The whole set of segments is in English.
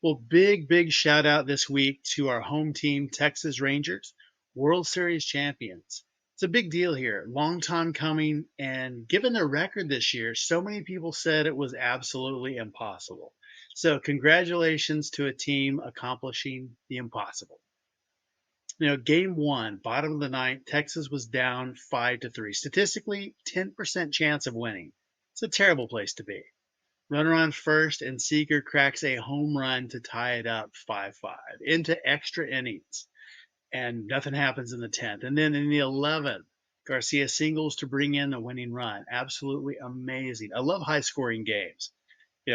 Well, big shout out this week to our home team, Texas Rangers, World Series champions. It's a big deal here, long time coming. And given their record this year, so many people said it was absolutely impossible. So, congratulations to a team accomplishing the impossible. Game one, bottom of the ninth, Texas was down 5-3. Statistically, 10% chance of winning. It's a terrible place to be. Runner on first, and Seager cracks a home run to tie it up 5-5 into extra innings, and nothing happens in the 10th. And then in the 11th, Garcia singles to bring in the winning run. Absolutely amazing. I love high scoring games.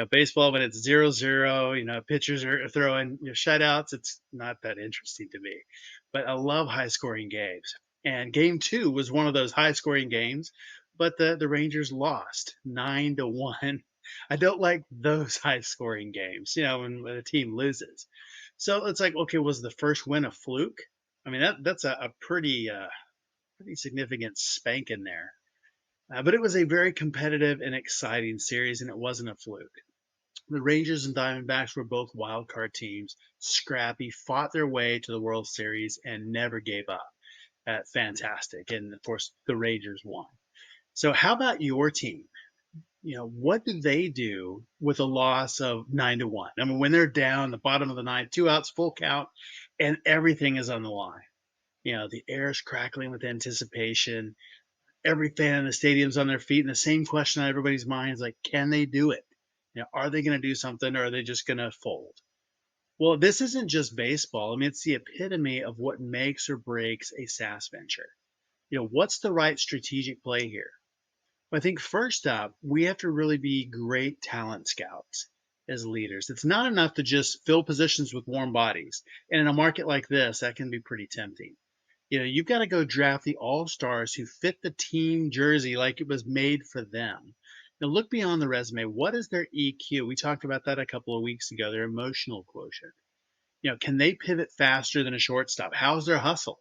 Baseball, when it's 0-0, pitchers are throwing shutouts. It's not that interesting to me, but I love high scoring games. And game two was one of those high scoring games, but the Rangers lost 9-1. I don't like those high scoring games, when a team loses. So it's like, okay, was the first win a fluke? I mean, that's a pretty significant spank in there. But it was a very competitive and exciting series, and it wasn't a fluke. The Rangers and Diamondbacks were both wild card teams, scrappy, fought their way to the World Series, and never gave up. Fantastic. And of course, the Rangers won. So, how about your team? What do they do with a loss of 9-1? I mean, when they're down the bottom of the ninth, two outs, full count, and everything is on the line. The air is crackling with anticipation. Every fan in the stadium's on their feet, and the same question on everybody's mind is like, can they do it? Are they going to do something, or are they just going to fold? Well, this isn't just baseball. I mean, it's the epitome of what makes or breaks a SaaS venture. What's the right strategic play here? Well, I think first up, we have to really be great talent scouts as leaders. It's not enough to just fill positions with warm bodies. And in a market like this, that can be pretty tempting. You've got to go draft the all-stars who fit the team jersey like it was made for them. Now, look beyond the resume. What is their EQ? We talked about that a couple of weeks ago, their emotional quotient. Can they pivot faster than a shortstop? How's their hustle?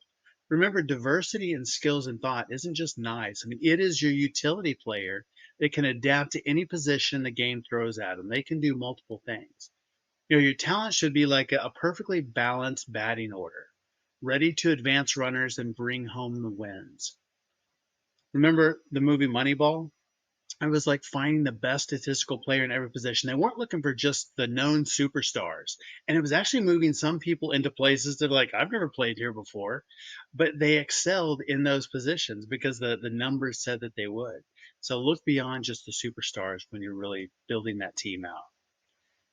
Remember, diversity in skills and thought isn't just nice. I mean, it is your utility player that can adapt to any position the game throws at them. They can do multiple things. Your talent should be like a perfectly balanced batting order, ready to advance runners and bring home the wins. Remember the movie Moneyball? I was like finding the best statistical player in every position. They weren't looking for just the known superstars. And it was actually moving some people into places that are like, I've never played here before. But they excelled in those positions because the numbers said that they would. So look beyond just the superstars when you're really building that team out.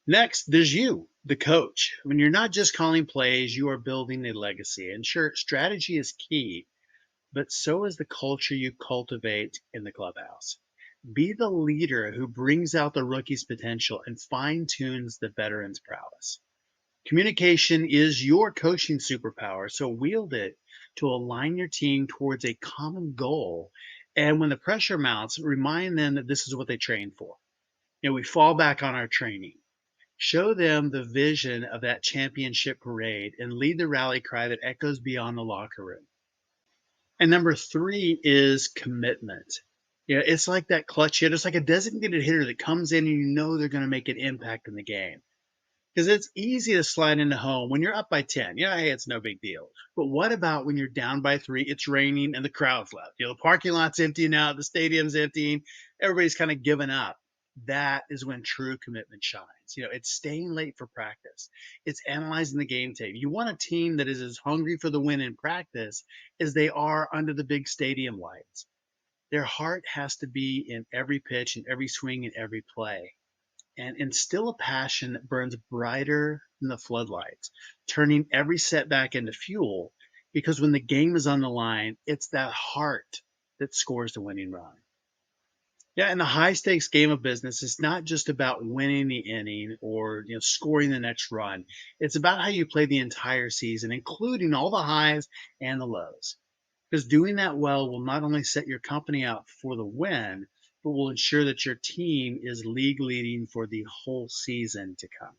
Next, there's you, the coach. When you're not just calling plays, you are building a legacy. And sure, strategy is key, but so is the culture you cultivate in the clubhouse. Be the leader who brings out the rookie's potential and fine tunes the veteran's prowess. Communication is your coaching superpower, so wield it to align your team towards a common goal. And when the pressure mounts, remind them that this is what they trained for. We fall back on our training. Show them the vision of that championship parade and lead the rally cry that echoes beyond the locker room. And number three is commitment. It's like that clutch hitter. It's like a designated hitter that comes in and they're going to make an impact in the game. Because it's easy to slide into home when you're up by 10. Hey, it's no big deal. But what about when you're down by 3, it's raining, and the crowd's left? The parking lot's empty now, the stadium's emptying, everybody's kind of given up. That is when true commitment shines. It's staying late for practice. It's analyzing the game tape. You want a team that is as hungry for the win in practice as they are under the big stadium lights. Their heart has to be in every pitch, in every swing, in every play. And instill a passion that burns brighter than the floodlights, turning every setback into fuel, because when the game is on the line, it's that heart that scores the winning run. In the high stakes game of business, it's not just about winning the inning or scoring the next run. It's about how you play the entire season, including all the highs and the lows. Because doing that well will not only set your company up for the win, but will ensure that your team is league leading for the whole season to come.